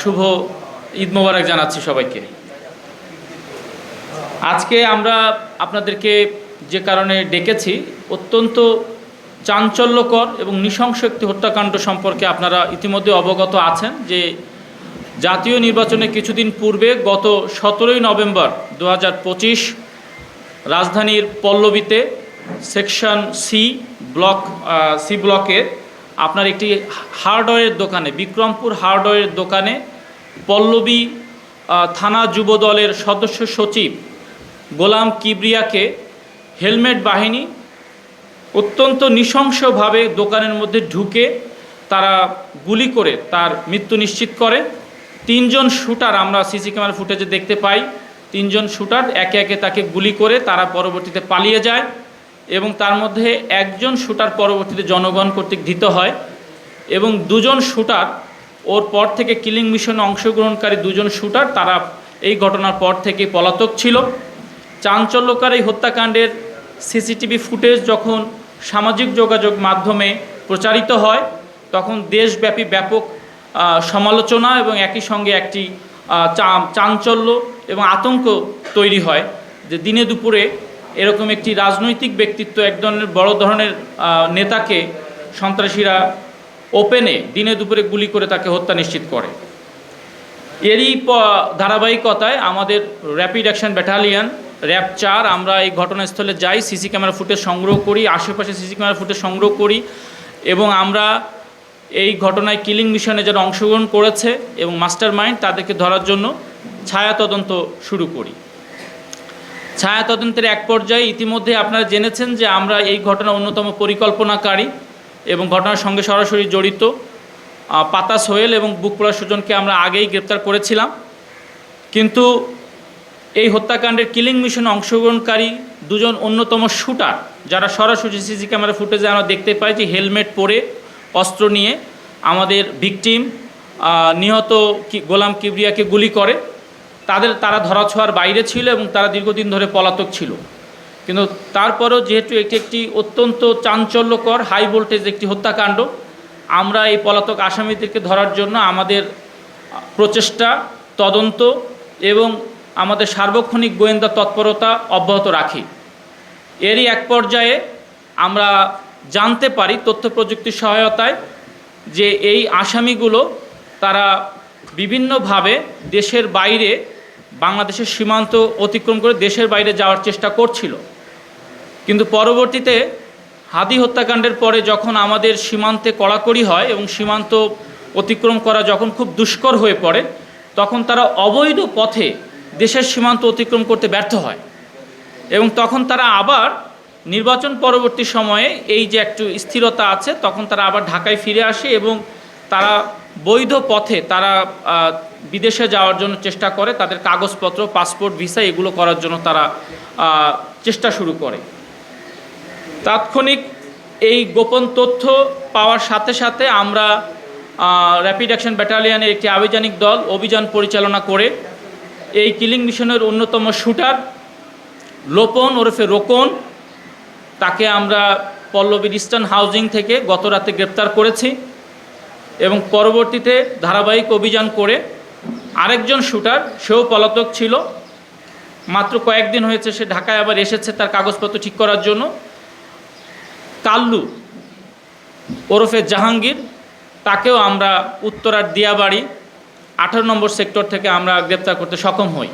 শুভ ঈদ মোবারক জানাচ্ছি সবাইকে। আজকে আমরা আপনাদেরকে যে কারণে ডেকেছি, অত্যন্ত চাঞ্চল্যকর এবং নৃশংস একটি হত্যাকাণ্ড সম্পর্কে আপনারা ইতিমধ্যে অবগত আছেন যে জাতীয় নির্বাচনে কিছুদিন পূর্বে গত 17ই নভেম্বর 2025 রাজধানীর পল্লবীতে সেকশন সি ব্লকে আপনার একটি হার্ডওয়্যারের দোকানে, বিক্রমপুর হার্ডওয়্যারের দোকানে পল্লবী থানা যুবদলের সদস্য সচিব গোলাম কিবরিয়াকে হেলমেট বাহিনী অত্যন্ত নৃশংসভাবে দোকানের মধ্যে ঢুকে তারা গুলি করে তার মৃত্যু নিশ্চিত করে। 3 জন শুটার আমরা সিসি ক্যামেরা ফুটেজে দেখতে পাই। 3 জন শুটার একে একে তাকে গুলি করে তারা পরবর্তীতে পালিয়ে যায় এবং তার মধ্যে একজন শুটার পরবর্তীতে জনগণ কর্তৃক ধৃত হয় এবং 2 জন শুটার ওর পর থেকে কিলিং মিশনে অংশগ্রহণকারী 2 জন শুটার তারা এই ঘটনার পর থেকে পলাতক ছিল। চাঞ্চল্যকর এই হত্যাকাণ্ডের সিসিটিভি ফুটেজ যখন সামাজিক যোগাযোগ মাধ্যমে প্রচারিত হয় তখন দেশব্যাপী ব্যাপক সমালোচনা এবং একই সঙ্গে একটি চাঞ্চল্য এবং আতঙ্ক তৈরি হয় যে দিনে দুপুরে এরকম একটি রাজনৈতিক ব্যক্তিত্ব, এক ধরনের বড় ধরনের নেতাকে সন্ত্রাসীরা ওপেনে দিনে দুপুরে গুলি করে তাকে হত্যা নিশ্চিত করে। এরই ধারাবাহিকতায় আমাদের র্যাপিড অ্যাকশন ব্যাটালিয়ন র্যাব 4 আমরা এই ঘটনাস্থলে যাই, সিসি ক্যামেরা ফুটেজ সংগ্রহ করি, আশেপাশে সিসি ক্যামেরা ফুটেজ সংগ্রহ করি এবং আমরা এই ঘটনায় কিলিং মিশনে যারা অংশগ্রহণ করেছে এবং মাস্টার মাইন্ড তাদেরকে ধরার জন্য ছায়া তদন্ত শুরু করি। ছায়া তদন্তের এক পর্যায়ে ইতিমধ্যে আপনারা জেনেছেন যে আমরা এই ঘটনার অন্যতম পরিকল্পনাকারী এবং ঘটনার সঙ্গে সরাসরি জড়িত পাতা সোহেল এবং বুকপোড়া সুজনকে আমরা আগেই গ্রেপ্তার করেছিলাম। কিন্তু এই হত্যাকাণ্ডের কিলিং মিশনে অংশগ্রহণকারী 2 জন অন্যতম শুটার যারা সরাসরি সিসি ক্যামেরা ফুটেজে আমরা দেখতে পাই যে হেলমেট পরে অস্ত্র নিয়ে আমাদের ভিকটিম নিহত গোলাম কিবরিয়াকে গুলি করে, তারা ধরাছোঁয়ার বাইরে ছিল এবং তারা দীর্ঘদিন ধরে পলাতক ছিল। কিন্তু তারপরেও যেহেতু এটি একটি অত্যন্ত চাঞ্চল্যকর হাই ভোল্টেজ একটি হত্যাকাণ্ড, আমরা এই পলাতক আসামিদেরকে ধরার জন্য আমাদের প্রচেষ্টা, তদন্ত এবং আমাদের সার্বক্ষণিক গোয়েন্দা তৎপরতা অব্যাহত রাখি। এরই এক পর্যায়ে আমরা জানতে পারি তথ্য প্রযুক্তির সহায়তায় যে এই আসামিগুলো তারা বিভিন্নভাবে দেশের বাইরে, বাংলাদেশের সীমান্ত অতিক্রম করে দেশের বাইরে যাওয়ার চেষ্টা করছিল। কিন্তু পরবর্তীতে হাদি হত্যাকাণ্ডের পরে যখন আমাদের সীমান্তে কড়াকড়ি হয় এবং সীমান্ত অতিক্রম করা যখন খুব দুষ্কর হয়ে পড়ে তখন তারা অবৈধ পথে দেশের সীমান্ত অতিক্রম করতে ব্যর্থ হয় এবং তখন তারা আবার নির্বাচন পরবর্তী সময়ে এই যে একটু স্থিরতা আছে তখন তারা আবার ঢাকায় ফিরে আসে এবং তারা বৈধ পথে তারা বিদেশে যাওয়ার জন্য চেষ্টা করে, তাদের কাগজপত্র, পাসপোর্ট, ভিসা এগুলো করার জন্য তারা চেষ্টা শুরু করে। তাৎক্ষণিক এই গোপন তথ্য পাওয়ার সাথে সাথে আমরা র্যাপিড অ্যাকশন ব্যাটালিয়নের একটি আভিযানিক দল অভিযান পরিচালনা করে এই কিলিং মিশনের অন্যতম শুটার লোপন ওরফে রোকন তাকে আমরা পল্লবীর ইস্টার্ন হাউজিং থেকে গত রাতে গ্রেপ্তার করেছি এবং পরবর্তীতে ধারাবাহিক অভিযান করে আরেকজন শুটার, সেও পলাতক ছিল, মাত্র কয়েকদিন হয়েছে সে ঢাকায় আবার এসেছে তার কাগজপত্র ঠিক করার জন্য, কাল্লু ওরফে জাহাঙ্গীর, তাকেও আমরা উত্তরার দিয়াবাড়ি 18 নম্বর সেক্টর থেকে আমরা গ্রেপ্তার করতে সক্ষম হই।